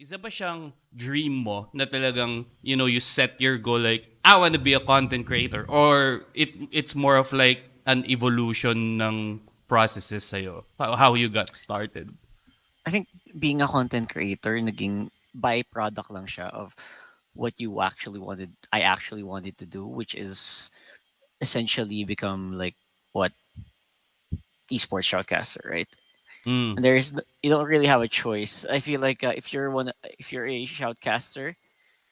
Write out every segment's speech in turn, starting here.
Isa ba siyang dream mo na talagang, you set your goal like, I want to be a content creator? Or it's more of like an evolution ng processes sa'yo? How you got started? I think being a content creator, naging byproduct lang siya of what you actually wanted, I actually wanted to do, which is essentially become like what esports shoutcaster, right? And Mm. you don't really have a choice. I feel like if you're a shoutcaster,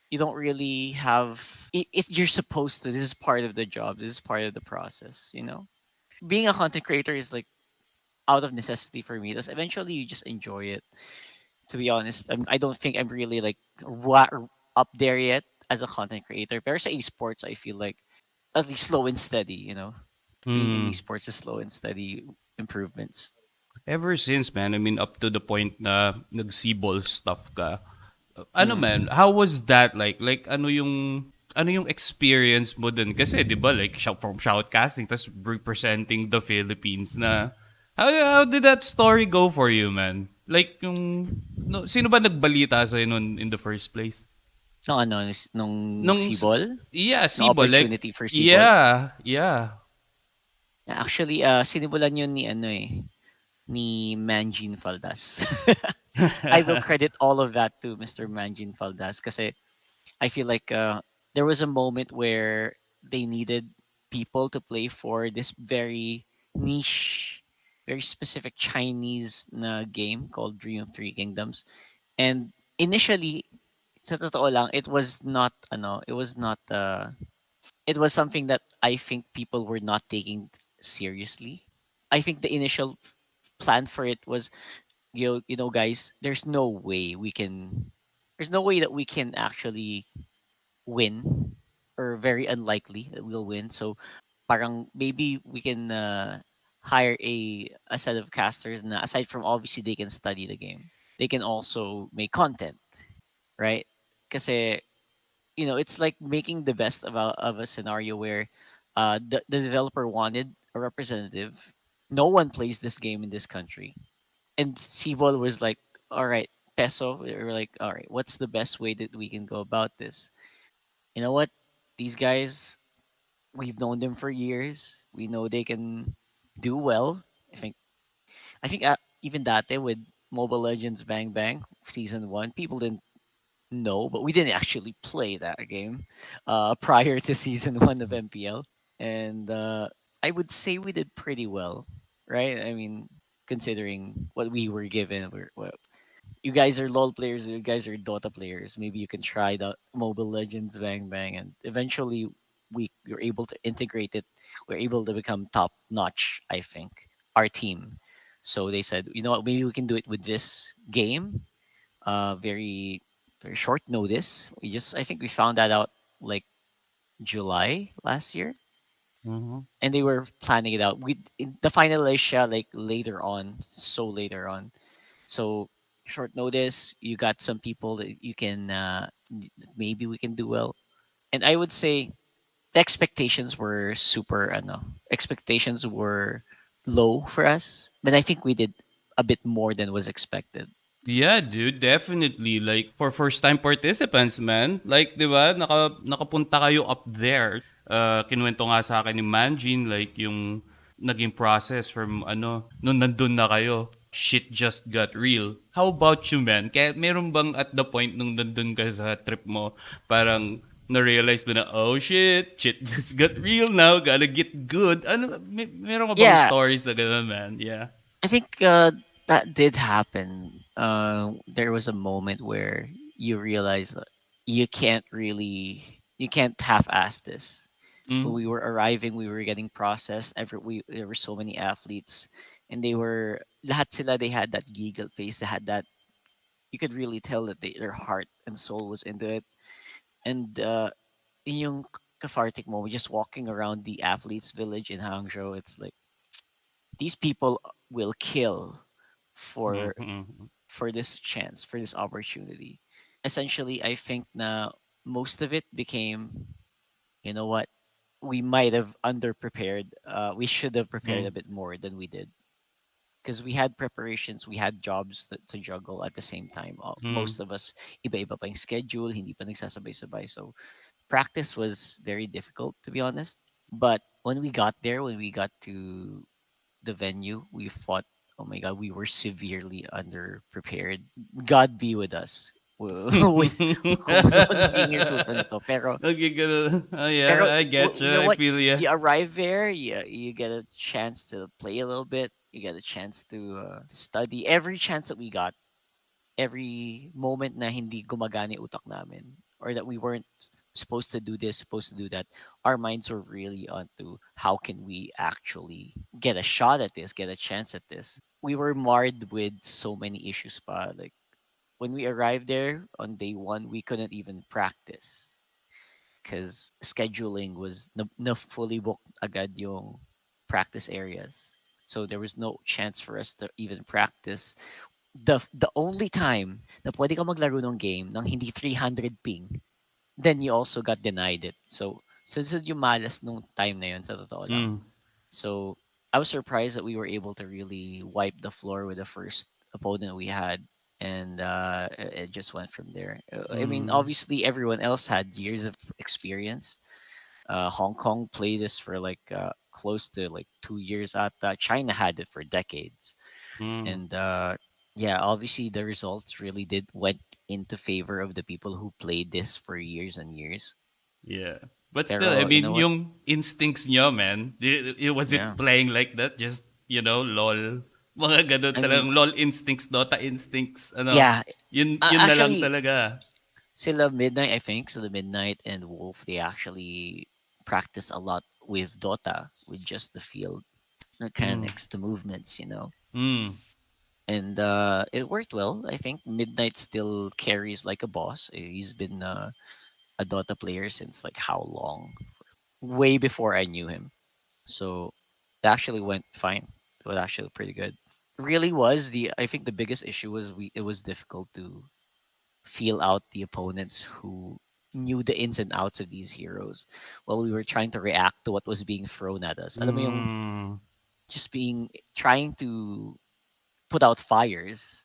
you don't really have you're supposed to. This is part of the job. This is part of the process. Being a content creator is like out of necessity for me. Because eventually you just enjoy it. To be honest, I don't think I'm really like up there yet as a content creator. But as esports, I feel like at least slow and steady. Being in Mm. esports is slow and steady improvements. Ever since, man, I mean, up to the point na nag-Sibol stuff ka, ano man, Mm. how was that like? Like, ano yung experience mo dun? Kasi, di ba, like, from shoutcasting, tas representing the Philippines na, how did that story go for you, man? Like, no, sino ba nagbalita sa'yo nun in the first place? Nung ano, nung Nung, Sibol, yeah, no Sibol, like, opportunity for Sibol. yeah, yeah. Actually, sinimulan yun ni ano ni Manjin Faldas. I will credit all of that to Mr. Manjin Faldas kasi I feel like there was a moment where they needed people to play for this very niche, very specific Chinese na game called Dream of Three Kingdoms. And initially, sa totoo lang, it was not it was something that I think people were not taking seriously. I think the initial plan for it was, guys, there's no way that we can actually win, or very unlikely that we'll win. So parang maybe we can hire a set of casters na aside from obviously they can study the game, they can also make content, right? Kasi it's like making the best of a scenario where the developer wanted a representative. No one plays this game in this country. And Sibol was like, all right, Peso, we were like, all right, what's the best way that we can go about this? You know what? These guys, we've known them for years. We know they can do well. I think, even that day with Mobile Legends Bang Bang Season 1, people didn't know, but we didn't actually play that game prior to Season 1 of MPL. And I would say we did pretty well, right? I mean, considering what we were given, you guys are LoL players, you guys are Dota players. Maybe you can try the Mobile Legends Bang Bang, and eventually we were able to integrate it. We're able to become top notch. I think our team. So they said, you know what, maybe we can do it with this game. Very very short notice. I think we found that out like July last year, Mhm. and they were planning it out. The final Asia like later on, so later on. So short notice, you got some people that you can maybe we can do well. And I would say the expectations were expectations were low for us, but I think we did a bit more than was expected. Yeah, dude, definitely. Like, for first-time participants, man. Like, di ba, nakapunta kayo up there. Kinuwento nga sa akin ni Manjin, like, yung naging process from, nung nandun na kayo. Shit just got real. How about you, man? Kaya meron bang at the point nung nandun ka sa trip mo, parang na-realize mo na, oh shit just got real now, gotta get good. Meron ka bang Yeah, stories na gano'n, man? Yeah. I think that did happen. There was a moment where you realize that you can't half-ass this. When Mm. we were arriving, we were getting processed. There were so many athletes, and they had that giggle face. They had that, you could really tell that their heart and soul was into it. And in yung cathartic moment, just walking around the athletes village in Hangzhou, it's like these people will kill for Mm-hmm. this chance, for this opportunity. Essentially, I think now most of it became, you know what, we might have underprepared. We should have prepared a bit more than we did. because we had preparations, we had jobs to juggle at the same time. Mm. Most of us, iba-iba pa yung schedule, hindi pa nagsasabay-sabay. So practice was very difficult, to be honest. But when we got there, when we got to the venue, we fought. Oh my God, we were severely underprepared. God be with us. With kung ano man magiging resulta nito. Okay, good. Oh Pero yeah, I get you. you know I what? feel ya. You arrive there, you get a chance to play a little bit. You get a chance to study. Every chance that we got, every moment na hindi gumagana yung utak namin, or that we weren't supposed to do this, supposed to do that, our minds were really onto how can we actually get a shot at this, get a chance at this. We were marred with so many issues pa. Like when we arrived there on day one, we couldn't even practice because scheduling was na fully booked agad yung practice areas. So there was no chance for us to even practice. The only time na pwede ka maglaro ng game ng hindi 300 ping, then you also got denied it. So this is yung malas nung time na yun, sa totoo lang. Mm. So I was surprised that we were able to really wipe the floor with the first opponent we had, and it just went from there. I mean, Mm. obviously everyone else had years of experience. Hong Kong played this for like close to like 2 years. At China had it for decades, Mm. and yeah, obviously the results really did went into favor of the people who played this for years and years. Yeah. But still, I Pero you know mean, what? yung instincts nyo, man, was it Yeah, playing like that? Just, lol. Mga ganun I mean, talagang lol instincts, Dota instincts, ano. yeah. Yun na lang Actually, talaga. sila Midnight, I think, so the Midnight and Wolf, they actually practice a lot with Dota, with just the field Mm. mechanics, the movements. Mm. And it worked well. I think Midnight still carries like a boss. He's been a Dota player since like how long? Way before I knew him. So it actually went fine. It was actually pretty good. Really was the I think the biggest issue was we it was difficult to feel out the opponents who knew the ins and outs of these heroes while we were trying to react to what was being thrown at us. Alam mo yung Mm. just being trying to put out fires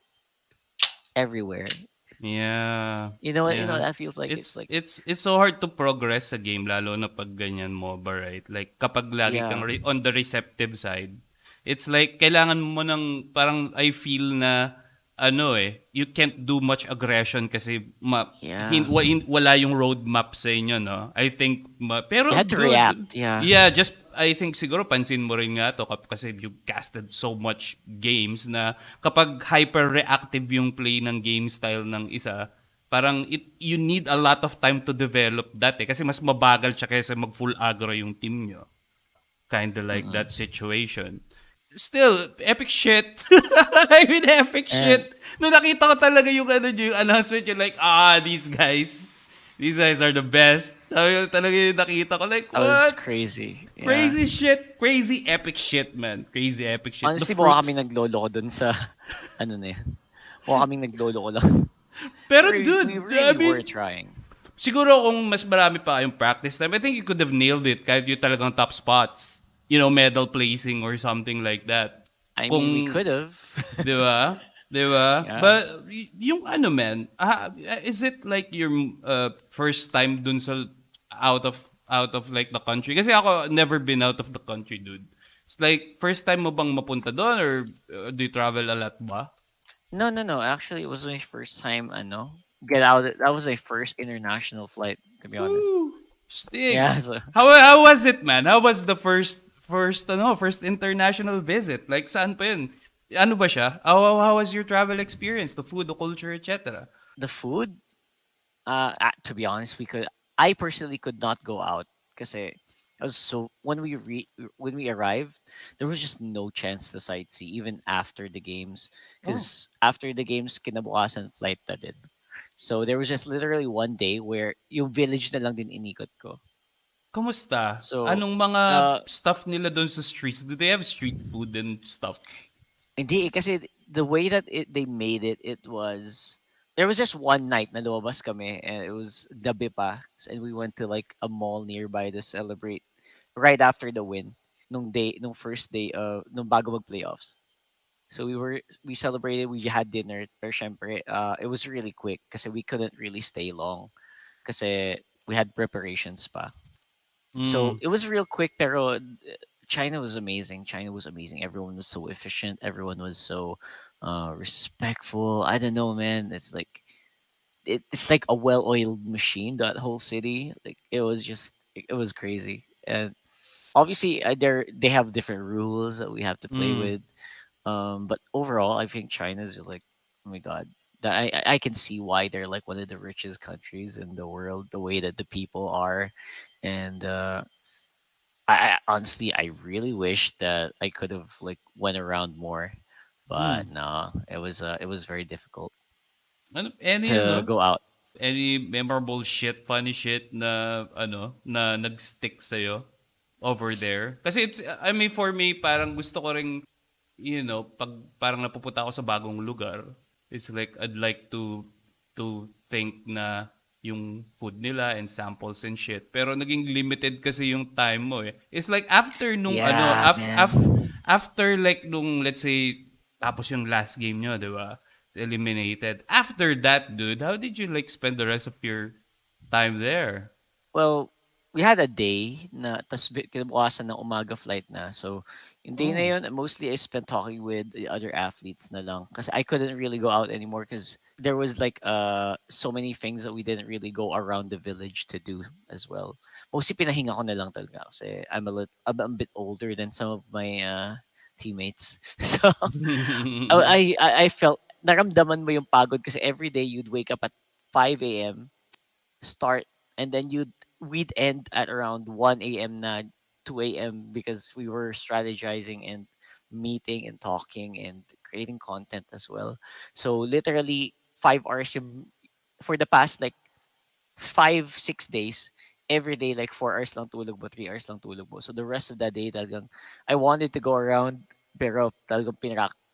everywhere. Yeah. You know what? You know Yeah. what that feels like? It's It's like it's it's so hard to progress sa game lalo na pag ganyan MOBA, right? Like kapag lagi kang yeah, on the receptive side. It's like kailangan mo ng parang I feel na you can't do much aggression kasi yeah. wala yung roadmap sa inyo, no? I think You pero had to dude, react. Yeah. yeah, just I think siguro pansin mo rin nga to kasi you casted so much games na kapag hyper reactive yung play ng game style ng isa, parang you need a lot of time to develop that kasi mas mabagal siya kaysa mag full aggro yung team nyo. Kind of like Mm-mm. that situation. Still, epic shit. I mean, epic And shit. Nung nakita ko talaga yung announcement, yung like, these guys are the best. Sabi ko talaga yung nakita ko, like, that was what? crazy. Yeah. Crazy shit. Crazy epic shit, man. Crazy epic shit. The Honestly, mukha kaming fruits. nagloloko dun sa ano na yan. Mukha kaming nagloloko lang. Pero We dude, I really were mean, trying. siguro kung mas marami pa yung practice time, I think you could have nailed it kahit yung talagang top spots. Medal placing or something like that. I mean, we Kung, could have. di ba? Di ba? Yeah. But, yung man, is it like your first time dun sa out of like the country? Kasi ako, never been out of the country, dude. It's like, first time mo bang mapunta doon or do you travel a lot ba? No, no, no. Actually, it was my first time. Get out. That was my first international flight. To be honest. Woo! Stig. Yeah. So How was it, man? How was the first international visit? Like saan pa yun? Ano ba siya? How was your travel experience? The food, the culture, etc. the food. To be honest, we could. I personally could not go out because I was so when we arrived, there was just no chance to sightsee even after the games. Oh. Because after the games, kinabukasan flight na din. So there was just literally one day where yung village na lang din inikot ko. Kumusta? So Anong mga uh stuff nila doon sa streets? Do they have street food and stuff? hindi kasi the way that they made it, it was there was just one night na lumabas kami, and it was gabi pa, and we went to like a mall nearby to celebrate right after the win nung first day nung bago mag playoffs. So we celebrated, we had dinner, pero syempre, it was really quick kasi we couldn't really stay long kasi we had preparations pa. So Mm. it was real quick, pero China was amazing. China was amazing. Everyone was so efficient. Everyone was so respectful. I don't know, man. It's like a well-oiled machine. That whole city, like it was crazy. And obviously, they have different rules that we have to play Mm. with. But overall, I think China is just like, oh my god, that I can see why they're like one of the richest countries in the world. The way that the people are, and I honestly I really wish that I could have like went around more, but Mm. no, it was very difficult Ano, any to ano, go out. any memorable shit, funny shit na ano, na nag-stick sa'yo over there? Kasi it's, I mean, for me, parang gusto ko ring, pag parang napupunta ako sa bagong lugar, it's like, I'd like to think na yung food nila and samples and shit. Pero naging limited kasi yung time mo eh. It's like after nung ano, Yeah, man. after like nung, let's say, tapos yung last game nyo, di ba? Eliminated. After that, dude, how did you like spend the rest of your time there? Well, we had a day na tas kinabukasan ng umaga flight na. So, yung day na Oh. yun, mostly I spent talking with the other athletes na lang. Kasi I couldn't really go out anymore because there was like so many things that we didn't really go around the village to do as well. Mostly pinahinga ko na lang talaga kasi I'm a bit older than some of my teammates. So, I felt, naramdaman mo yung pagod kasi every day you'd wake up at 5 a.m. start, and then we'd end at around 1 a.m. na 2 a.m. because we were strategizing and meeting and talking and creating content as well. So literally 5 hours for the past like 5 6 days, every day like 4 hours lang tulog mo, 3 hours lang tulog mo. So the rest of the day talagang I wanted to go around, pero talagang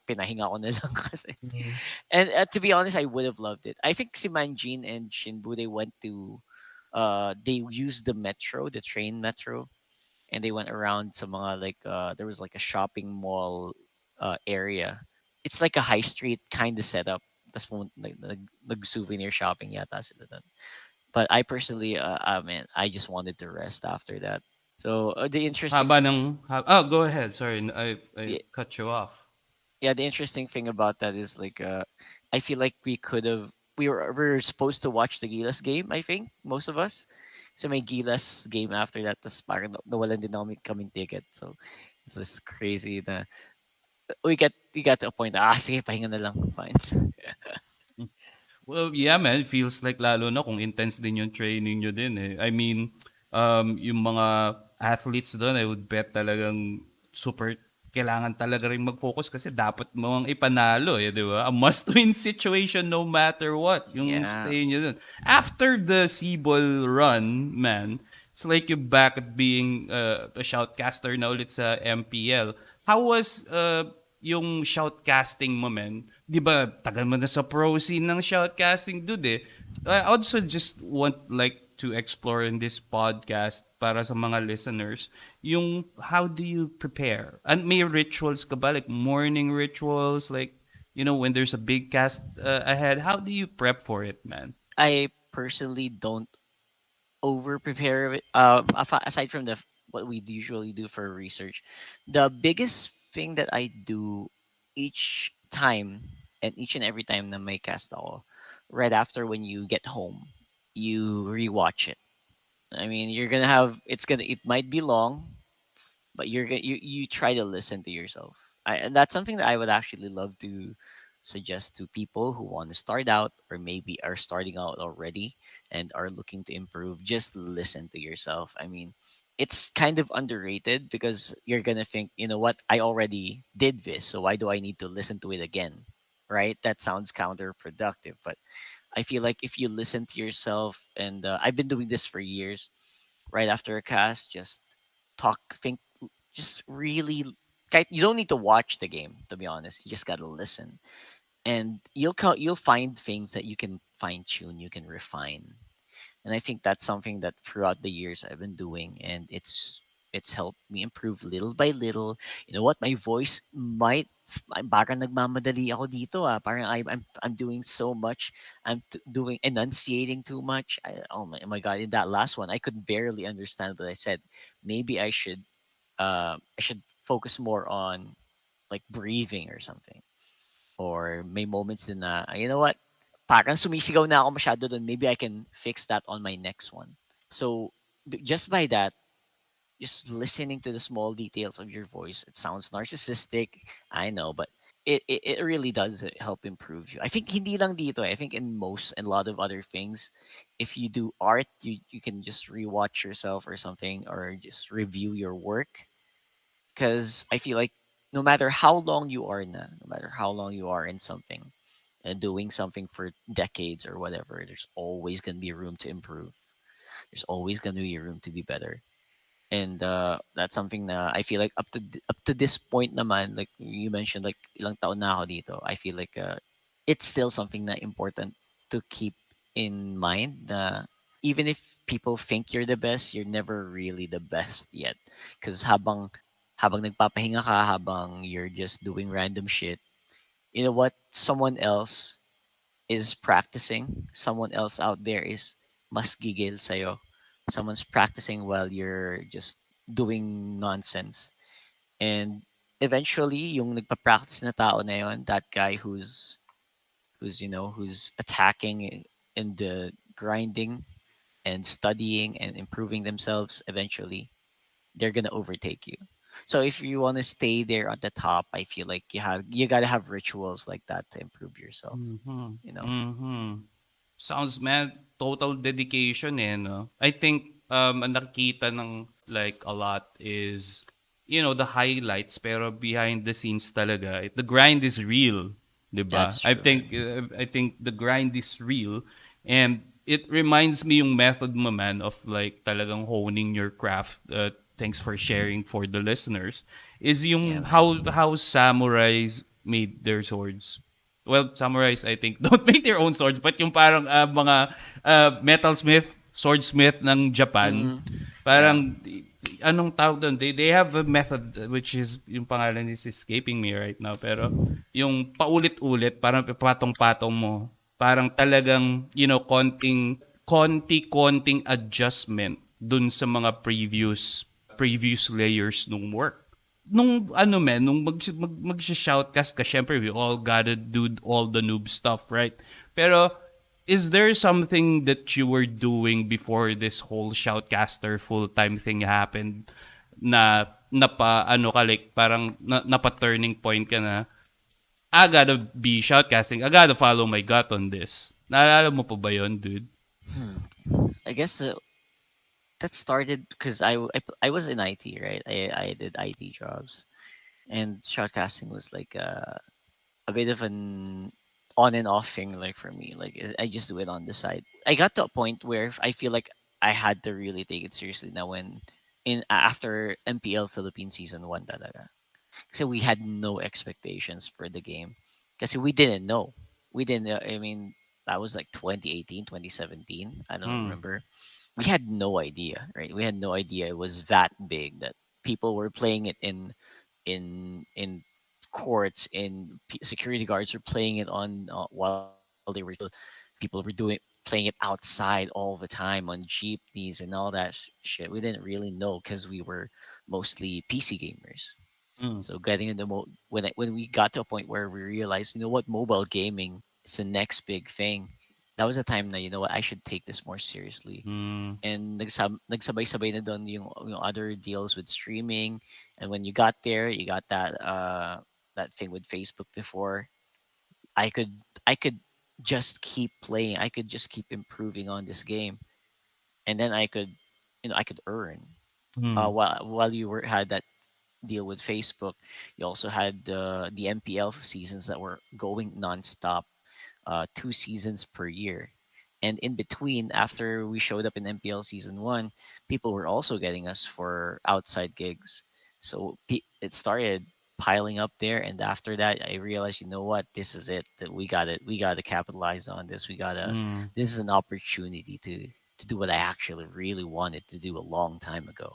pinahinga ko na lang kasi. Mm. And to be honest, I would have loved it. I think si Manjin and Shinbu, they went to they used the metro, the train metro, and they went around some like there was like a shopping mall area. It's like a high street kind of setup. That's one like souvenir shopping yata sila dun. But I personally, man, I just wanted to rest after that. So the interesting, Oh, go ahead. Sorry, I yeah, cut you off. yeah, the interesting thing about that is like, I feel like we were supposed to watch the Gilas game. I think most of us. So may Gilas game after that. Tas parang nawalan din kaming ticket. So it's just crazy na we got to a point. Ah, sige, pahinga na lang. Fine. Well, yeah, man. It feels like lalo na kung intense din yung training nyo din eh. I mean, yung mga athletes doon, I would bet talagang super kailangan talaga rin mag-focus kasi dapat mo ang ipanalo eh, di ba? A must-win situation no matter what, yung Yeah. stay nyo doon. After the Sibol run, man, it's like you're back at being a shoutcaster na ulit sa MPL. How was yung shoutcasting mo, man? Di ba, tagal mo na sa pro scene ng shoutcasting, dude eh. I also just want like to explore in this podcast para sa mga listeners, yung how do you prepare? And may rituals ka ba? Like morning rituals? Like, when there's a big cast ahead, how do you prep for it, man? I personally don't over prepare it. Aside from what we usually do for research, the biggest thing that I do each time and each and every time na may cast ako, right after when you get home, you rewatch it. I mean, it might be long, but you try to listen to yourself. And that's something that I would actually love to suggest to people who want to start out or maybe are starting out already and are looking to improve. Just listen to yourself. I mean, it's kind of underrated because you're gonna think, you know what, I already did this, so why do I need to listen to it again? Right? That sounds counterproductive, but I feel like if you listen to yourself, and I've been doing this for years, right after a cast, just think, just really, you don't need to watch the game, to be honest. You just gotta listen, and you'll find things that you can fine tune, you can refine, and I think that's something that throughout the years I've been doing, and it's It's helped me improve little by little. You know what? My voice might parang nagmamadali ako dito ah. Parang I'm doing so much. Doing enunciating too much. Oh my god! In that last one, I could barely understand what I said. Maybe I should focus more on like breathing or something. Or may moments din na, you know what? Parang sumisigaw na ako masyado dun. Maybe I can fix that on my next one. So just by that, just listening to the small details of your voice, it sounds narcissistic. I know, but it really does help improve you. I think hindi lang dito. I think in most and a lot of other things, if you do art, you can just rewatch yourself or something, or just review your work, because I feel like no matter how long you are na, no matter how long you are in something and doing something for decades or whatever, there's always gonna be room to improve. There's always gonna be room to be better. And that's something na I feel like up to this point naman, like you mentioned, like ilang taon na ako dito, I feel like it's still something na important to keep in mind na even if people think you're the best, you're never really the best yet. Because habang nagpapahinga ka, habang you're just doing random shit, you know what? Someone else is practicing. Someone else out there is mas gigil sa'yo. Someone's practicing while you're just doing nonsense. And eventually, yung nagpa-practice na tao na yon, that guy who's attacking in the grinding and studying and improving themselves, eventually they're gonna overtake you. So if you want to stay there at the top, I feel like you gotta have rituals like that to improve yourself. Mhm. You know, Mhm. Sounds, man, total dedication eh, no? I think ang nakikita ng like a lot is the highlights pero behind the scenes talaga, the grind is real, 'di ba? that's true. I think the grind is real, and it reminds me yung method mo, man, of like talagang honing your craft. Thanks for sharing for the listeners. Is Yeah, yung man. how samurais made their swords. Well, samurais, I think, don't make their own swords, but yung parang mga metalsmith, swordsmith ng Japan, Mm-mm. Yeah. parang, anong tawag doon? They have a method, which is, yung pangalan is escaping me right now, pero yung paulit-ulit, parang patong-patong mo, parang talagang, konti-konting adjustment dun sa mga previous layers ng work. Nung ano men, nung mag-shoutcast ka, syempre we all gotta do all the noob stuff, right? Pero is there something that you were doing before this whole shoutcaster full-time thing happened na napa ano ka, like parang napa turning point ka na I gotta be shoutcasting, I gotta follow my gut on this. Naalala mo pa ba yun, dude? Hmm. I guess that started because I was in IT, right? I did IT jobs, and shoutcasting was like a bit of an on and off thing, like for me. Like I just do it on the side. I got to a point where I feel like I had to really take it seriously now when in after MPL Philippines season 1 talaga. So we had no expectations for the game because we didn't know. We didn't know. I mean, that was like 2018, 2017. I don't Mm. remember. We had no idea, right? We had no idea it was that big, that people were playing it in courts, in security guards were playing it on while they were still, people were doing playing it outside all the time on jeepneys and all that shit. We didn't really know because we were mostly PC gamers. Mm. So getting into when we got to a point where we realized, you know what, mobile gaming is the next big thing. That was the time that, you know what, I should take this more seriously. Mm. And nagsabay-sabay na doon yung other deals with streaming. And when you got there, you got that thing with Facebook before. I could I could just keep playing. I could just keep improving on this game, and then I could earn. Mm. While you were had that deal with Facebook, you also had the MPL seasons that were going nonstop, 2 seasons per year. And in between, after we showed up in MPL season 1, people were also getting us for outside gigs. So it started piling up there. And after that, I realized, you know what, this is it. That we got to capitalize on this. Mm. This is an opportunity to do what I actually really wanted to do a long time ago.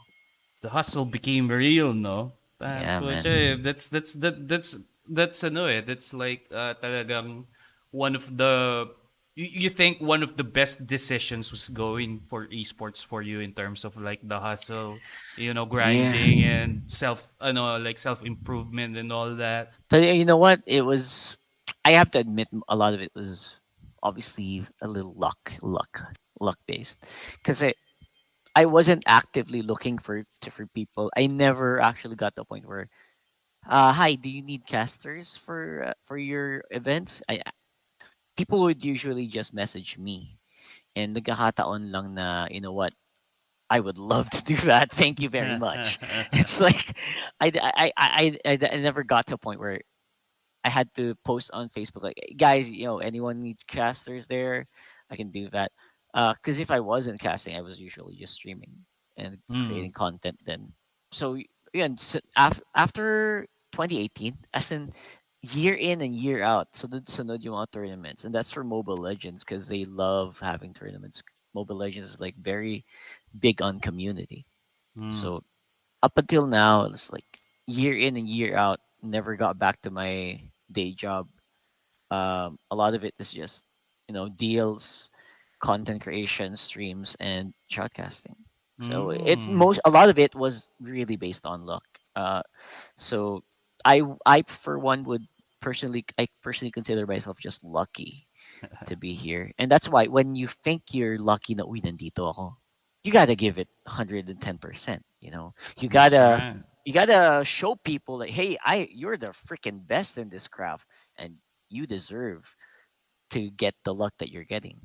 The hustle became real, no? Yeah, Kutsa, man. that's ano eh, that's like talagang one of the you think one of the best decisions was going for esports for you in terms of like the hustle, Yeah. grinding and self improvement and all that. So you know what? It was. I have to admit, a lot of it was obviously a little luck based, because I wasn't actively looking for people. I never actually got to a point where, hi, do you need casters for your events? People would usually just message me, and nagkakataon lang na, you know what, I would love to do that. Thank you very much. It's like I never got to a point where I had to post on Facebook like, "Hey, guys, anyone needs casters there, I can do that." Because if I wasn't casting, I was usually just streaming and Mm. creating content then. So yeah, and so after 2018, as in year in and year out, sunod yung mga tournaments, and that's for Mobile Legends because they love having tournaments. Mobile Legends is like very big on community. Mm. So up until now, it's like year in and year out, never got back to my day job. A lot of it is just, deals, content creation, streams, and shoutcasting. So Mm. a lot of it was really based on luck. Uh, so I for one would I personally consider myself just lucky to be here. And that's why when you think you're lucky na, uy, nandito ako, you gotta give it 110%, You That's gotta right. you gotta show people that, hey, you're the freaking best in this craft, and you deserve to get the luck that you're getting.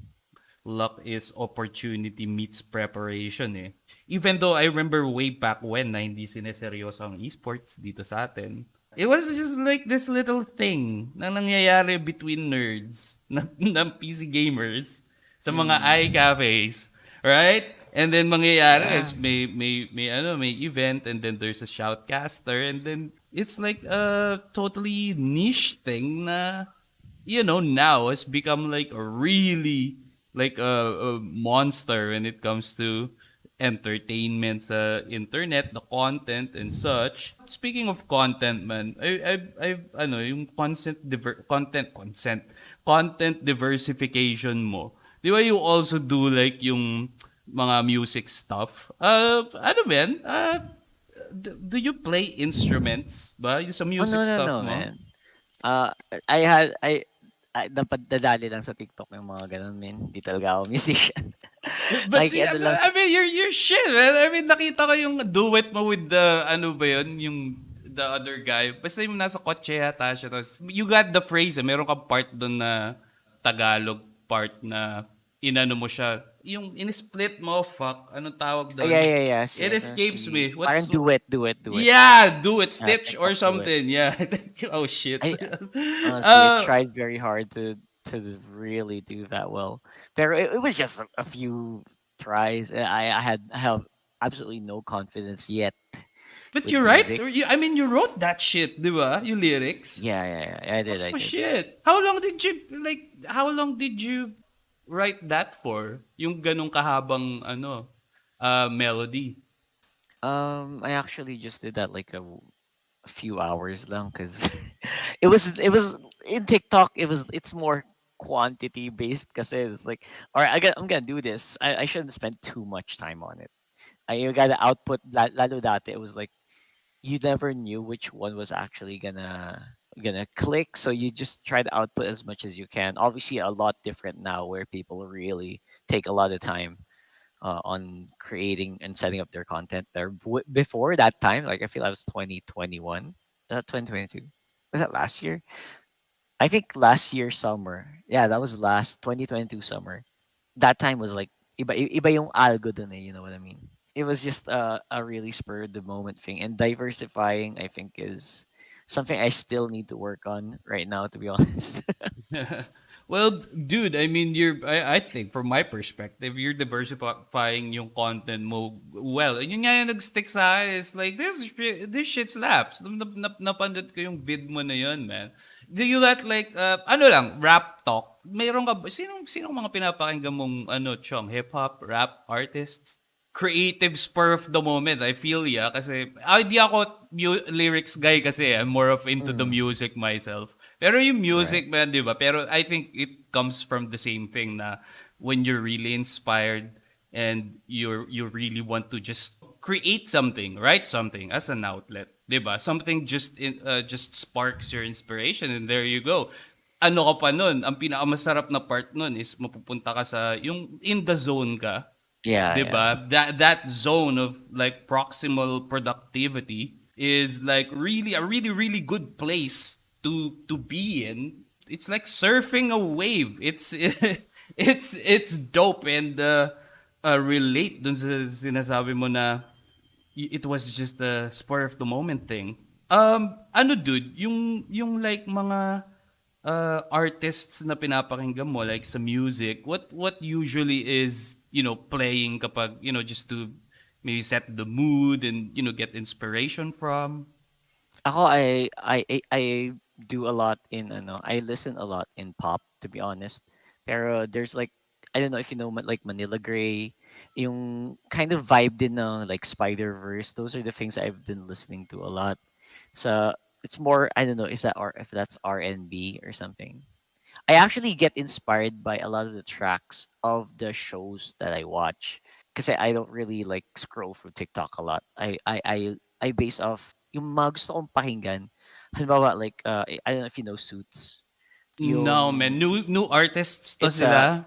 Luck is opportunity meets preparation eh. Even though I remember way back when na hindi sineseryoso ang esports dito sa atin, it was just like this little thing na nangyayari between nerds ng PC gamers sa mga Mm, iCafes, right? And then mangyayari yeah. is may event and then there's a shoutcaster and then it's like a totally niche thing na now has become like a really like a monster when it comes to entertainment sa internet, the content and such. Speaking of content, man, yung content diversification mo. Di ba you also do like yung mga music stuff? Man? Do you play instruments ba? Yung sa Oh, music no, no, stuff no, mo? man. Uh, I had I napadadali lang sa TikTok yung mga ganun, men. Hindi talaga ako musician. But Like, yeah, ano lang. I mean, you're shit, man. I mean, nakita ko yung duet mo with the, ano ba yun, yung the other guy. Basta yung nasa kotse yata siya. Tapos, you got the phrase, eh. Meron kang part doon na Tagalog part na inano mo siya. Yung in-split mo, fuck, anong tawag Yeah, doon? yeah, yeah. Si, It ano, escapes si, me. parang duet. Yeah, do it, Stitch or TikTok duet. something. Yeah. Oh, shit. I honestly, I uh, tried very hard to really do that well. Pero it was just a few tries. I have absolutely no confidence yet but with you're right. music. I mean, you wrote that shit, di ba? Yung lyrics. Yeah. I Oh did. shit. How long did you write that for? Yung ganong kahabang melody. I actually just did that like a few hours lang, because it was in TikTok. It's more quantity based, because it's like, all right, I'm gonna do this. I shouldn't spend too much time on it. You gotta output. Lalo dati, it was like you never knew which one was actually gonna click, so you just try to output as much as you can. Obviously, a lot different now, where people really take a lot of time on creating and setting up their content there. Before that time, like, I feel I was 2021, 2022. Was that last year? I think last year summer. Yeah, that was last 2022 summer. That time was like iba yung algo dun, eh, you know what I mean? It was just a really spur of the moment thing, and diversifying, I think, is something I still need to work on right now, to be honest. Well, dude, I mean, I think from my perspective, you're diversifying yung content mo well. And yun nga yung nag-stick sa akin. It's like, this shit slaps. Napanood ko yung vid mo na yun, man. Do you got like, rap talk? Mayroon ka ba? Sinong mga pinapakinggan mong, Chong? Hip-hop, rap artists? creative spur of the moment. I feel ya. Kasi, di ako lyrics guy kasi. I'm more of into the Mm, music myself. Pero yung right. music, man, di ba? Pero I think it comes from the same thing na when you're really inspired and you really want to just create something, write something as an outlet. Di ba? Something just sparks your inspiration and there you go. Ano ka pa nun? Ang pinakamasarap na part nun is mapupunta ka sa, yung in the zone ka. Yeah, yeah. 'Di ba? That zone of like proximal productivity is like really a really good place to be in. It's like surfing a wave. It's dope and relate dun sa sinasabi mo na it was just a spur of the moment thing. Ano dude, yung like mga artists na pinapakinggan mo like sa music, what usually is, playing kapag, just to maybe set the mood and, get inspiration from? Ako, I do a lot in ano, I listen a lot in pop, to be honest. Pero there's like, I don't know if you know like Manila Gray, yung kind of vibe din ng like Spider-Verse. Those are the things I've been listening to a lot. So it's more, I don't know, is that or if that's R&B or something. I actually get inspired by a lot of the tracks of the shows that I watch. Kasi I don't really like scroll through TikTok a lot. I base off yung mga gusto kong pakinggan. Halimbawa, like, I don't know if you know Suits. No, man. Yung, New artists to it's a, sila.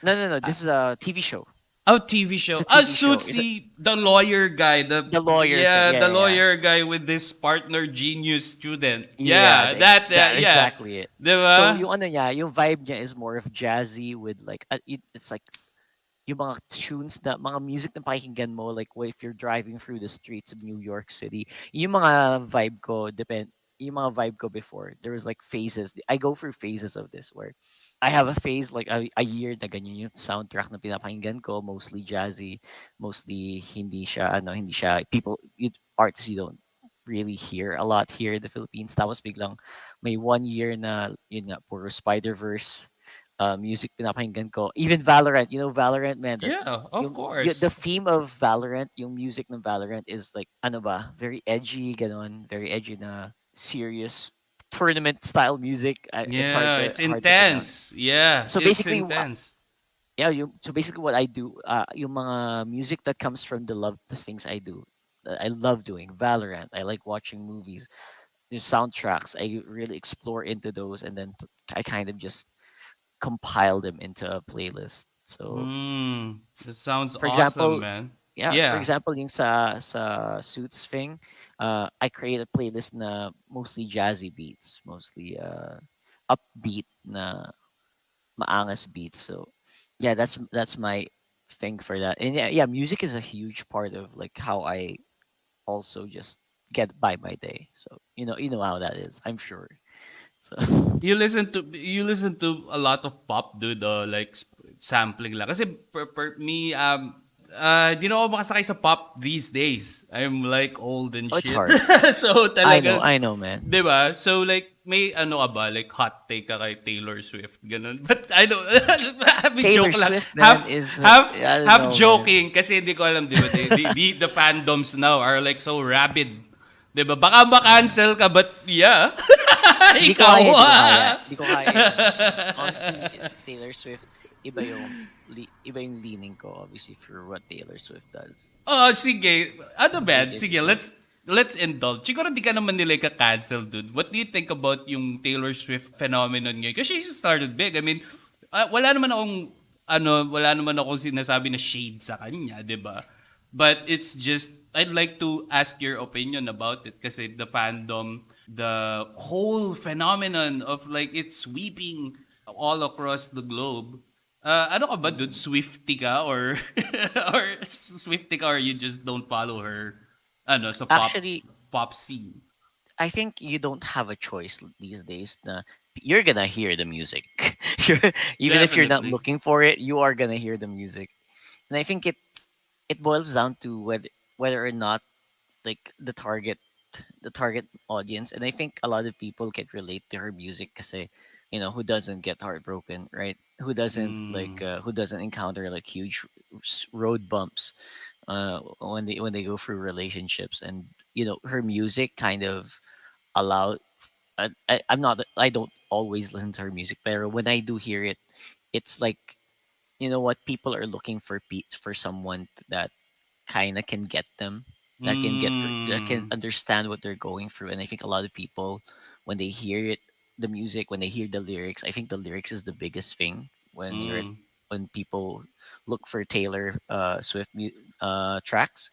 no, this is a TV show. Oh, TV It's show. a Ah, TV show. Suits, the lawyer guy, The lawyer thing. yeah, the Yeah, yeah, yeah. lawyer guy with this partner genius student. Yeah, Yeah, that, yeah. exactly it. So Diba? yung ano niya, yung vibe niya is more of jazzy with like, it's like yung mga tunes na mga music na pakikinggan mo like if you're driving through the streets of New York City, yung mga vibe ko depend yung mga vibe ko before there was like phases. I go through phases of this where I have a phase like a year na ganyan yung soundtrack na pinapakinggan ko, mostly jazzy, mostly hindi siya artists you don't really hear a lot here in the Philippines. Tapos biglang may one year na yun nga puro Spider-Verse music pinapakinggan ko. Even Valorant, you know Valorant, man. Yeah, of The course. theme of Valorant, yung music ng Valorant is like ano ba, very edgy, ganon, very edgy na serious tournament style music. It's Yeah, it's hard to pronounce. intense. Yeah, So it's basically, intense. yeah, so basically what I do, yung mga music that comes from the things I do. That I love doing Valorant. I like watching movies. The soundtracks. I really explore into those, and then I kind of just compile them into a playlist. So, That sounds for awesome, example, man. yeah, for Yeah. example, yung sa Suits thing, I create a playlist na mostly jazzy beats, mostly upbeat na maangas beats. So, yeah, that's my thing for that. And yeah, music is a huge part of like how I also just get by my day. So, you know how that is, I'm sure. So, You listen to a lot of pop, dude, like sampling lang. Kasi per me, di na ako makasakay sa pop these days. I'm like old and oh, it's shit. hard. So talagang, I know, man. di ba? So like, may ano ka ba? Like hot take ka kay Taylor Swift, ganun. But I don't, happy Taylor joke lang. Swift, man, is I don't Half know, man. joking kasi hindi ko alam, di ba? The fandoms now are like so rabid. Di ba? Baka ma-cancel ka, but yeah. Hindi ko Ikaw, kaya, hindi ko kaya. ah. Hindi ko kaya yun. Honestly, Taylor Swift, iba yung leaning ko obviously for what Taylor Swift does. Oh, sige. Ano ba? Completely Sige, different. let's indulge. Siguro di ka naman nila ka-cancel, dude. What do you think about yung Taylor Swift phenomenon ngayon? Kasi she started big. I mean, wala naman akong sinasabi na shade sa kanya, 'di ba? But it's just I'd like to ask your opinion about it kasi the fandom, the whole phenomenon of like it's sweeping all across the globe. Ano ka ba, dude? Mm. Swifty ka or or Swifty ka or you just don't follow her sa Actually, pop scene? I think you don't have a choice these days na you're gonna hear the music. You're- Even if you're not Definitely. looking for it, you are gonna hear the music. And I think it boils down to whether or not like the target audience. And I think a lot of people can relate to her music kasi who doesn't get heartbroken, right? Who doesn't Mm. who doesn't encounter like huge road bumps when they go through relationships, and her music kind of allow. I don't always listen to her music, but when I do hear it, it's like, what people are looking for, for someone that kind of can get them, that can Mm. understand what they're going through. And I think a lot of people, when they hear it, the music, when they hear the lyrics, I think the lyrics is the biggest thing Mm. when people look for Taylor Swift tracks.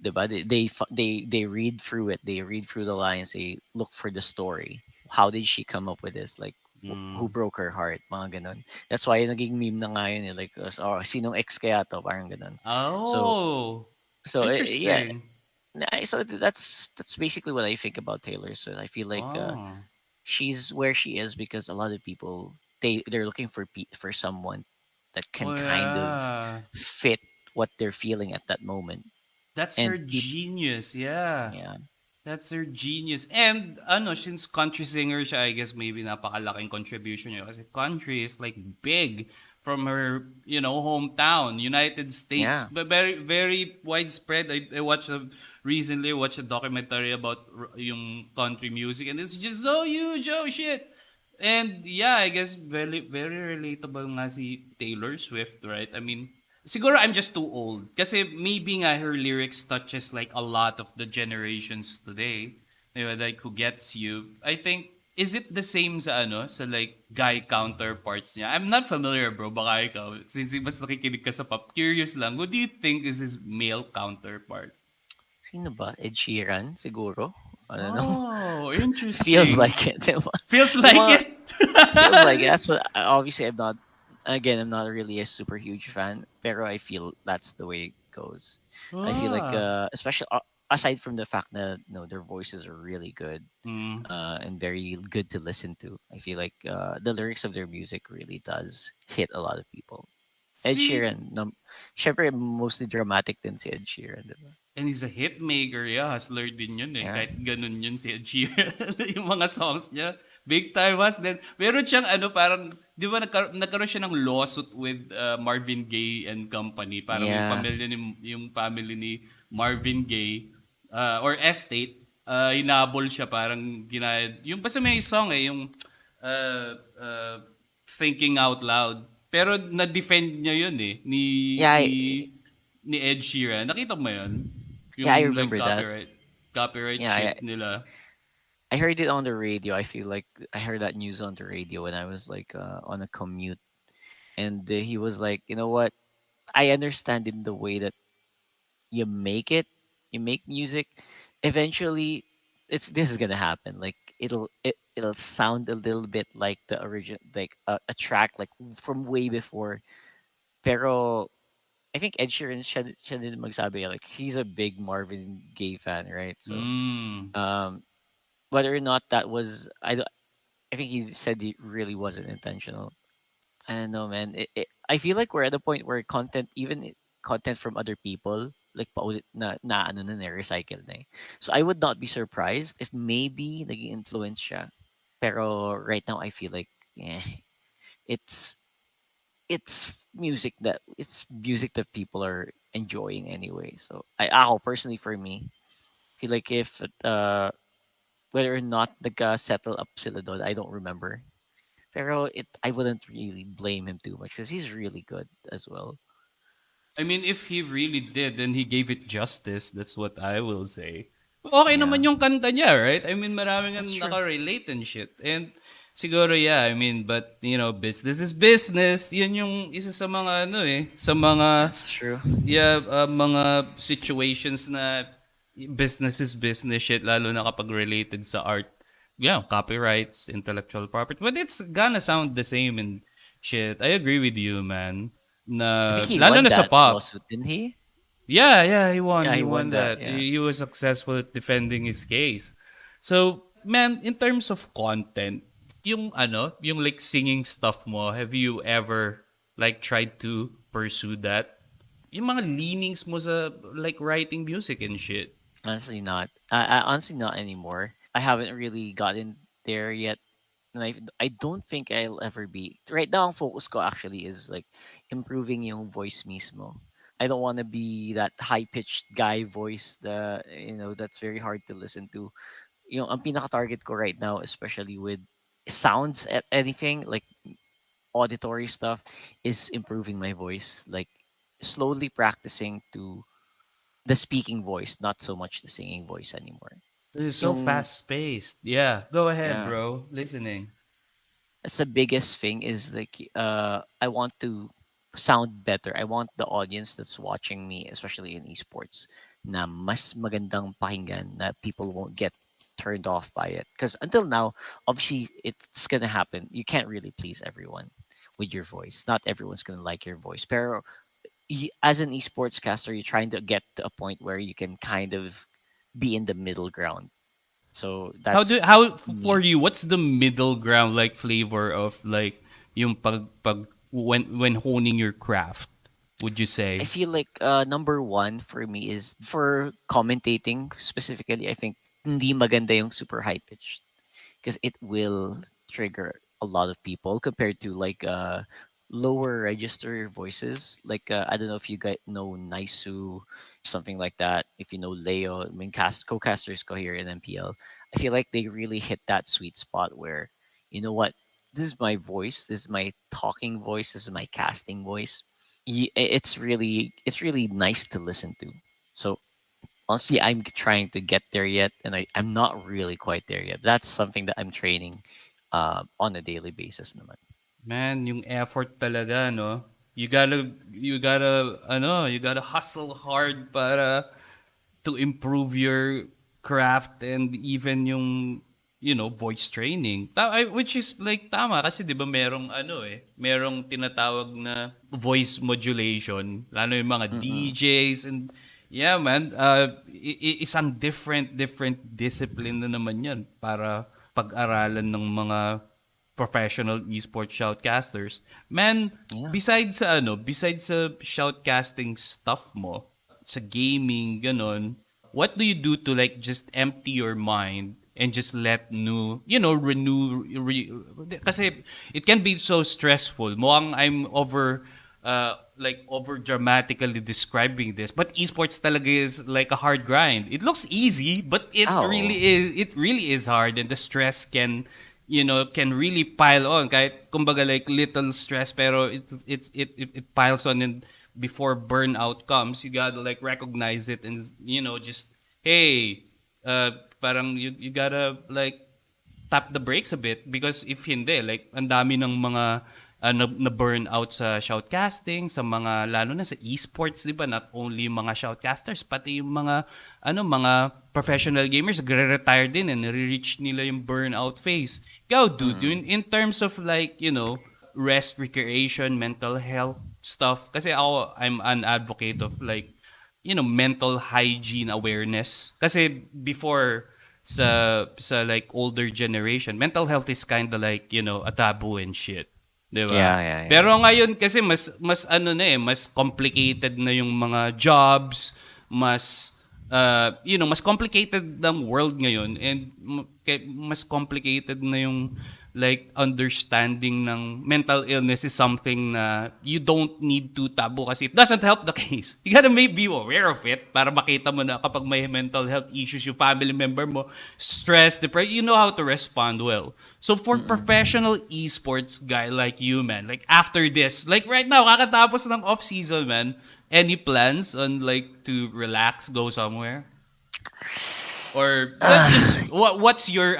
Diba? They read through it. They read through the lines. They look for the story. How did she come up with this? Like, who Mm. broke her heart? Mga ganon. That's why naging meme na nga yun, eh. Like, sinong ex kaya to? Parang ganon. So, Oh, yeah. interesting. So that's basically what I think about Taylor. So I feel like Oh, she's where she is because a lot of people, they're looking for for someone that can oh kind of yeah. fit what they're feeling at that moment. That's her And genius. Yeah. yeah, That's her genius. And ano, since country singer siya, I guess maybe napakalaking contribution niya. Kasi country is like big from her, hometown, United States. yeah. But very, very widespread. I watched recently watched a documentary about yung country music, and it's just so huge. Oh shit. And yeah, I guess very very relatable nga si Taylor Swift, right? I mean, siguro I'm just too old. Kasi maybe nga her lyrics touches like a lot of the generations today. Like who gets you. I think is it the same sa sa like guy counterparts niya? I'm not familiar, bro. Baka ikaw since mas nakikinig ka sa pop. Curious lang. Who do you think is his male counterpart? Sino ba? Ed Sheeran siguro. I don't know. Oh, Feels interesting. like it. Diba? Feels Yung like mga it. feels like it. That's what. Obviously, I'm not. Again, I'm not really a super huge fan, pero I feel that's the way it goes. I feel like, Ah. especially aside from the fact that their voices are really good, Mm. and very good to listen to. I feel like the lyrics of their music really does hit a lot of people. Ed See, Sheeran, syempre mostly dramatic din si Ed Sheeran, diba? and he's a hit maker, yeah. Hustler din yun eh. Yeah. Kahit ganun yun si Ed Sheeran. Yung mga songs niya, big time was. Then, meron siyang parang, di ba nagkaroon siya ng lawsuit with Marvin Gaye and company. Parang Yeah. yung family ni Marvin Gaye, or estate, hinabol siya, parang ginayad. Yung basta may song yung uh, uh, Thinking Out Loud. Pero na-defend niya yun eh, Yeah, ni Ed Sheeran. Nakita mo yun? yeah, I Yung like remember that. copyright Yeah, shit nila. I heard it on the radio. I feel like I heard that news on the radio when I was like on a commute, and he was like, you know what? I understand in the way that you make it, you make music. Eventually, this is gonna happen. Like it'll sound a little bit like the original, like a track like from way before. Pero I think Ed Sheeran siya din magsabi, like he's a big Marvin Gaye fan, right? So Mm. um, whether or not that was, I think he said it really wasn't intentional. I don't know, man. I feel like we're at a point where content from other people, like paulit na ano na recycle na eh. So I would not be surprised if maybe naging influence siya. Pero right now I feel like, it's it's music that people are enjoying anyway. So ako personally, for me, feel like if whether or not settle up sila doon, I don't remember. Pero I wouldn't really blame him too much because he's really good as well. I mean, if he really did, then he gave it justice. That's what I will say. Okay naman Yeah, yung kanta niya, right? I mean, maraming that's ang true. nakarelate and shit. And siguro, yeah, I mean, but, business is business. Yun yung isa sa mga, sa mga That's true. mga situations na business is business shit, lalo na kapag related sa art. Yeah, copyrights, intellectual property. But it's gonna sound the same and shit. I agree with you, man. I think Na, he lalo won na sa that pop. lawsuit, didn't he? Yeah, yeah, he won. Yeah, He he won won that. that. Yeah, He was successful at defending his case. So, man, in terms of content, yung like singing stuff mo, have you ever like tried to pursue that? Yung mga leanings mo sa like writing music and shit. honestly not. I honestly not anymore. I haven't really gotten there yet, and I don't think I'll ever be. Right now, ang focus ko actually is like improving yung voice mismo. I don't want to be that high pitched guy voice, the that's very hard to listen to. Ang pinaka target ko right now, especially with sounds, anything like auditory stuff, is improving my voice, like slowly practicing to the speaking voice, not so much the singing voice anymore. This is so Yung fast paced. Yeah, go ahead, yeah, bro. Listening. that's the biggest thing, is like I want to sound better. I want the audience that's watching me, especially in esports, na mas magandang pakinggan, na people won't get turned off by it. Because until now, obviously, it's gonna happen. You can't really please everyone with your voice. Not everyone's gonna like your voice. Pero as an esports caster, you're trying to get to a point where you can kind of be in the middle ground. So that's For me. you, what's the middle ground like flavor of like yung pag when honing your craft, would you I say? feel like number one for me is for commentating specifically. I think hindi maganda yung super high pitch, because it will trigger a lot of people compared to like lower register voices. Like I don't know if you guys know Naisu, something like that. If you know Leo, I mean co-casters go here in MPL. I feel like they really hit that sweet spot where, you know what, this is my voice, this is my talking voice, this is my casting voice. It's really nice to listen to. So honestly, I'm trying to get there yet, and I'm not really quite there yet. That's something that I'm training on a daily basis naman. Man, yung effort talaga, no? You gotta hustle hard para to improve your craft and even yung voice training. Which is like tama kasi 'di ba merong tinatawag na voice modulation, lalo yung mga Mm-mm. DJs and yeah man, isang different discipline na naman 'yan para pag-aralan ng mga professional esports shoutcasters. Man, Yeah. besides sa shoutcasting stuff mo, sa gaming, ganon, what do you do to like just empty your mind and just let kasi it can be so stressful. Mukhang I'm over dramatically describing this, but esports talaga is like a hard grind. It looks easy, but Oh. it really is hard, and the stress can really pile on, kahit kumbaga like little stress, pero it piles on, and before burnout comes, you gotta like recognize it and just hey, uh parang you gotta like tap the brakes a bit, because if hindi, like ang dami ng mga na burn out sa shoutcasting, sa mga lalo na sa esports, 'di ba? Not only mga shoutcasters, pati yung mga professional gamers nagre-retire din and nare-reach nila yung burnout phase. Ikaw, dude, Mm-mm. in terms of like, rest, recreation, mental health stuff, kasi I'm an advocate of like mental hygiene awareness. Kasi before, sa like older generation, mental health is kind of like, a taboo and shit. 'Di ba? Yeah, yeah, yeah. Pero ngayon kasi mas mas complicated na yung mga jobs, mas complicated ng world ngayon, and mas complicated na yung like understanding ng mental illness is something na you don't need to taboo, kasi it doesn't help the case. You gotta maybe be aware of it para makita mo na kapag may mental health issues yung family member mo, stress, depression, you know how to respond well. So for Mm-mm. professional esports guy like you, man, like after this, like right now, kakatapos ng off season, man, any plans on like to relax, go somewhere? Or Ah, just what's your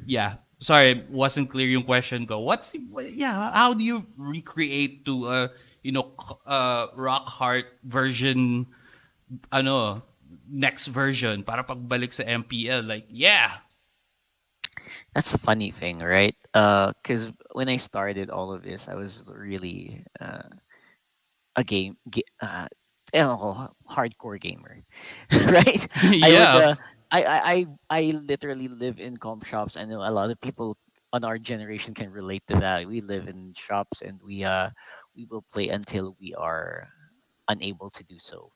yeah, sorry, wasn't clear yung question ko. How do you recreate to Rockhart version, ano next version, para pagbalik sa MPL, like yeah. that's a funny thing, right? Because when I started all of this, I was really a ewan ko, hardcore gamer, right? I would Yeah. I literally live in comp shops. I know a lot of people on our generation can relate to that. We live in shops, and we will play until we are unable to do so.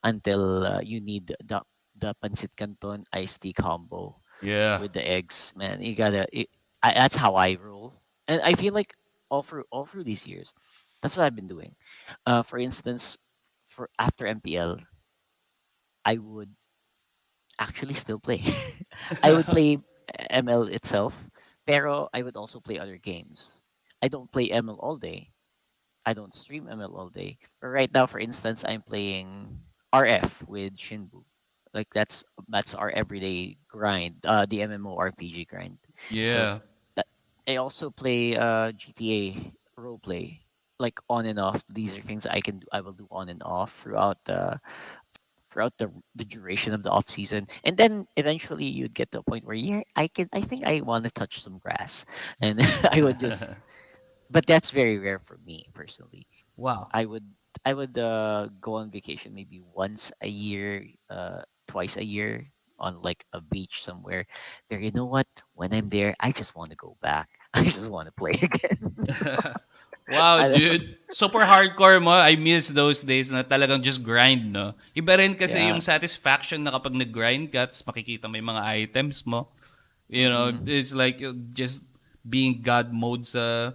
Until you need the pancit canton iced tea combo Yeah. with the eggs, man. That's how I roll, and I feel like all through these years, that's what I've been doing. For instance, for after MPL, I would actually still play. I would play ML itself, pero I would also play other games. I don't play ML all day. I don't stream ML all day. But right now, for instance, I'm playing RF with Shinbu. Like that's our everyday grind, the MMORPG grind. So Yeah. that I also play GTA role play, like on and off. These are things I can do. I will do on and off throughout the duration of the off season, and then eventually you'd get to a point where, yeah, I think I want to touch some grass, and I would just. But that's very rare for me personally. Wow. I would I would go on vacation maybe once a year, twice a year, on like a beach somewhere. There, you know what? When I'm there, I just want to go back. I just want to play again. Wow, I don't know. dude. Super hardcore mo. I miss those days na talagang just grind, no? Iba rin kasi Yeah. yung satisfaction na kapag nag-grind ka, tapos makikita mo yung mga items mo. You know, Mm-mm. it's like just being God mode sa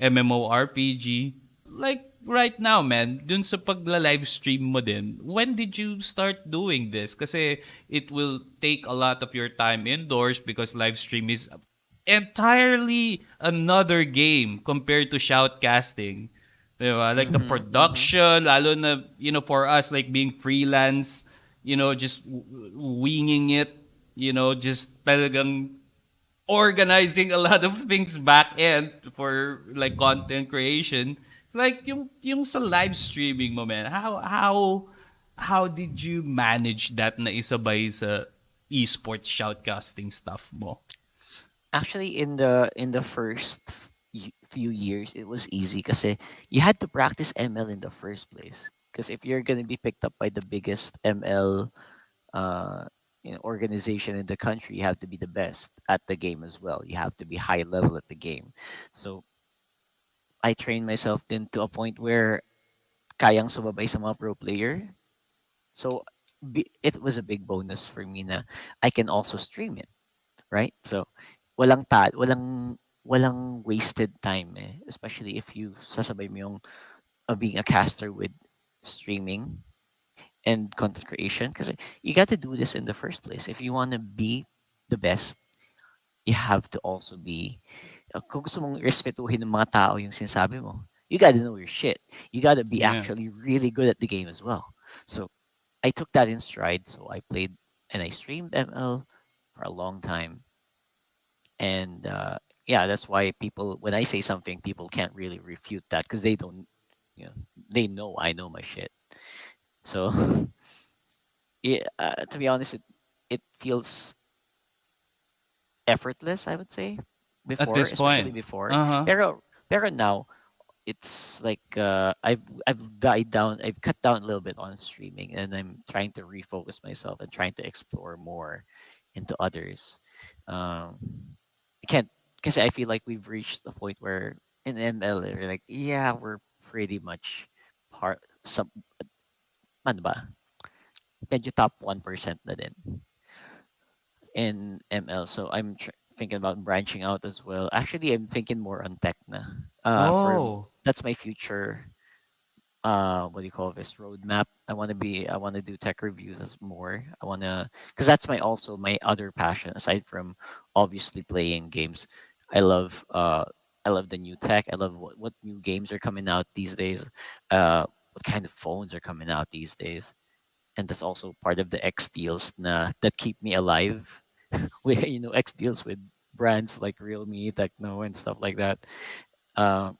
MMORPG. Like right now, man, dun sa pagla-live stream mo din, when did you start doing this? Kasi it will take a lot of your time indoors because live stream is entirely another game compared to shoutcasting. Diba? Like the Mm-hmm. Mm-hmm. production, lalo na, for us, like being freelance, just winging it, just talagang organizing a lot of things back end for like content creation. It's like yung sa live streaming mo, man. How did you manage that na isabay sa esports shoutcasting stuff mo? Actually, in the first few years, it was easy because you had to practice ML in the first place. Because if you're gonna be picked up by the biggest ML uh, organization in the country, you have to be the best at the game as well. You have to be high level at the game. So I trained myself then to a point where kayang sumabay sa mga pro player. So it was a big bonus for me na I can also stream it, right? So walang wasted time eh, especially if you sasabay mo yung being a caster with streaming and content creation, because you got to do this in the first place. If you want to be the best, you have to also be, kung gusto mong respetuhin ng mga tao yung sinasabi mo, you got to know your shit. You got to be Yeah. actually really good at the game as well. So I took that in stride. So I played and I streamed ML for a long time. And yeah, that's why people, when I say something, people can't really refute that because they don't, you know, they know I know my shit. So yeah, to be honest, it feels effortless, I would say, At before, this especially point. before. Uh-huh. Pero now it's like I've died down, I've cut down a little bit on streaming, and I'm trying to refocus myself and trying to explore more into others. Um, I can't, because I feel like we've reached the point where in ML, we're like, yeah, we're pretty much part some ano ba? Medyo top 1% na din in ML. So I'm thinking about branching out as well. Actually, I'm thinking more on tech na. For Oh. That's my future. What do you call this, roadmap? I want to do tech reviews as more. I want to, because that's my other passion aside from obviously playing games. I love uh I love the new tech. I love what new games are coming out these days. What kind of phones are coming out these days, and that's also part of the X deals na that keep me alive. Where X deals with brands like Realme, Techno, and stuff like that. Um,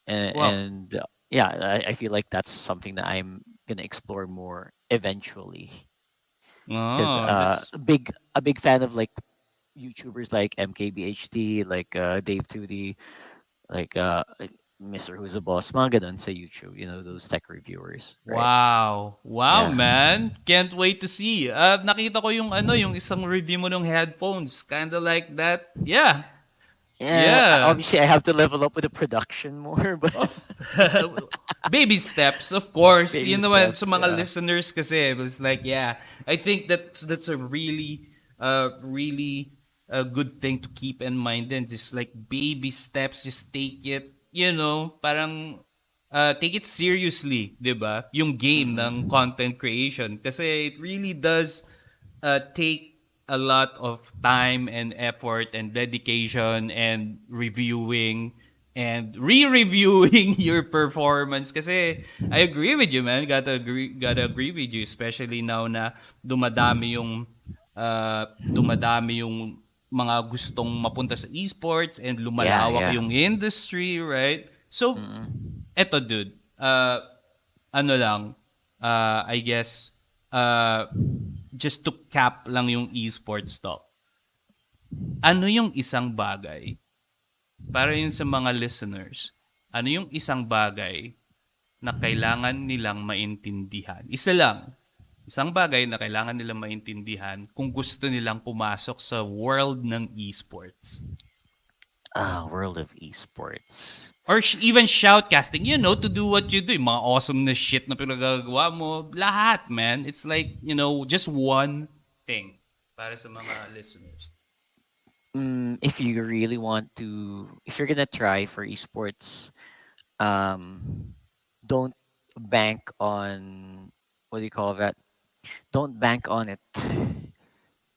and, Wow. yeah, I feel like that's something that I'm gonna explore more eventually. Because Oh, that's a big fan of like YouTubers like MKBHD, like Dave 2D, like Mr. Who's the Boss, mga ganun sa YouTube. Those tech reviewers, right? wow. Wow, Yeah. man. Can't wait to see. Nakita ko yung isang review mo ng headphones. Kinda like that. Yeah. Yeah, Yeah. obviously I have to level up with the production more, but Of baby steps, of course. baby You know, sa steps. mga Yeah. listeners kasi, it was like, yeah, I think that's a really good thing to keep in mind. Then just like baby steps, just take it. Parang take it seriously, 'di ba? Yung game ng Mm-mm. content creation kasi it really does take a lot of time and effort and dedication and reviewing and re-reviewing your performance kasi I agree with you, man. Gotta agree with you, especially now na dumadami yung mga gustong mapunta sa esports and Yeah, lumalawak yeah. yung industry, right? So, Mm-mm. eto dude, ano lang, I guess, just to cap lang yung esports talk. Ano yung isang bagay, para yun sa mga listeners, ano yung isang bagay na kailangan nilang maintindihan? Isa lang. Isang bagay na kailangan nilang maintindihan kung gusto nilang pumasok sa world ng esports. World of Esports. Or even shoutcasting, to do what you do. Yung mga awesome na shit na pinagagawa mo. Lahat, man. It's like, just one thing para sa mga listeners. If you really want to, if you're gonna try for esports, um, don't bank on, what do you call that? Don't bank on it.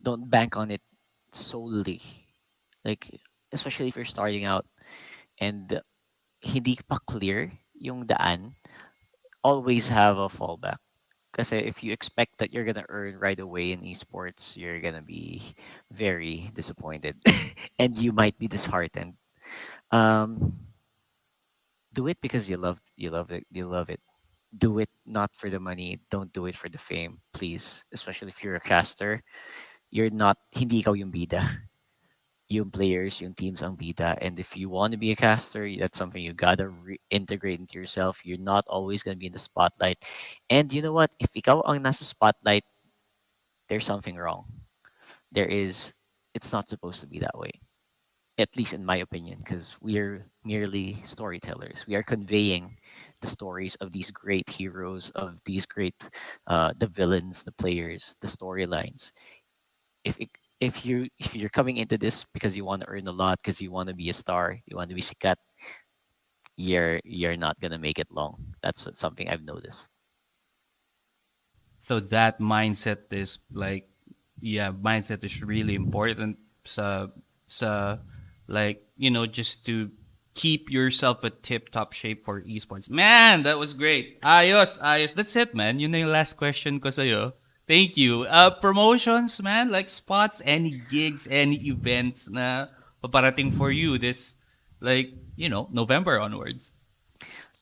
Don't bank on it solely. Like, especially if you're starting out and hindi pa clear yung daan, always have a fallback. Kasi if you expect that you're gonna earn right away in esports, you're gonna be very disappointed, and you might be disheartened. Um, do it because you love it. Do it not for the money. Don't do it for the fame, please. Especially if you're a caster, you're not hindi ikaw yung bida. Yung players, yung teams ang bida. And if you want to be a caster, that's something you gotta integrate into yourself. You're not always gonna be in the spotlight. And you know what? If ikaw ang nasa spotlight, there's something wrong. There is. It's not supposed to be that way. At least in my opinion, because we are merely storytellers. We are conveying the stories of these great heroes, of these great, the villains, the players, the storylines. If you're coming into this because you want to earn a lot, because you want to be a star, you want to be sikat, you're not gonna make it long. That's something I've noticed. So that mindset is like, yeah, mindset is really important sa like, just to keep yourself a tip-top shape for esports. Man, that was great. Ayos, ayos. That's it, man. Yun na yung last question ko sa'yo. Thank you. Promotions, man, like spots, any gigs, any events na paparating for you this, like, November onwards.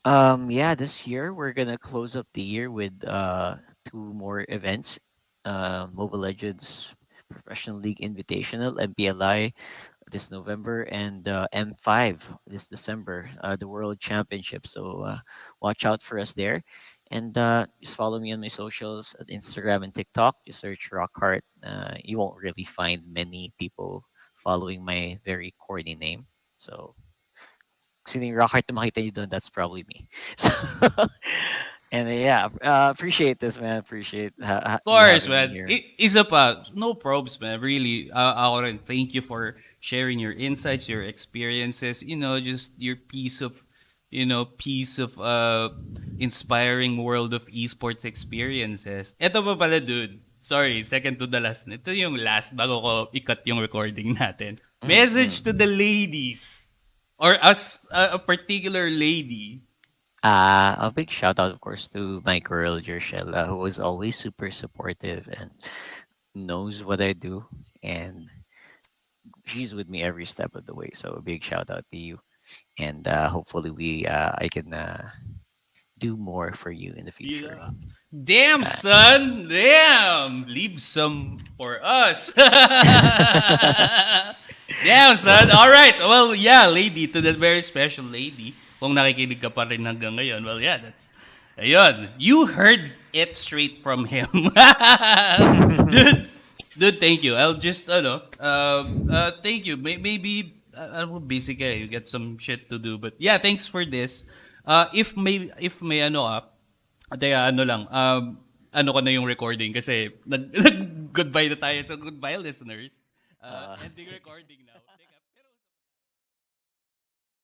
Yeah, this year we're gonna close up the year with two more events. Mobile Legends Professional League Invitational, MPLI, this November, and M5 this December, the World Championship. So watch out for us there. And just follow me on my socials at Instagram and TikTok. Just search Rockhart. You won't really find many people following my very corny name. So, sino yung Rockhart na makita nyo doon, that's probably me. So, and yeah, appreciate this, man. Appreciate you Course, having me man. here. Isa pa, no probs, man. Really, ako rin, thank you for sharing your insights, your experiences, just your piece of inspiring world of esports experiences. Ito pa pala, dude. Sorry, second to the last. Ito yung last bago ko ikat yung recording natin. Message to Mm-mm. the ladies. Or us, a particular lady. A big shout out, of course, to my girl, Jershella, who was always super supportive and knows what I do. And she's with me every step of the way. So a big shout out to you. And hopefully I can do more for you in the future. Yeah. Damn, Uh, son. Damn. Leave some for us. Damn, son. well, All right. Well, yeah, lady. To that very special lady. Kung nakikinig ka pa rin hanggang ngayon. Well, yeah, that's... Ayun. You heard it straight from him. Dude. Dude, thank you. I'll just, thank you. Maybe, busy ka. You get some shit to do. But yeah, thanks for this. If may Teka, ano lang, ano ko na yung recording kasi goodbye na tayo. So goodbye listeners. Ending sige. recording now.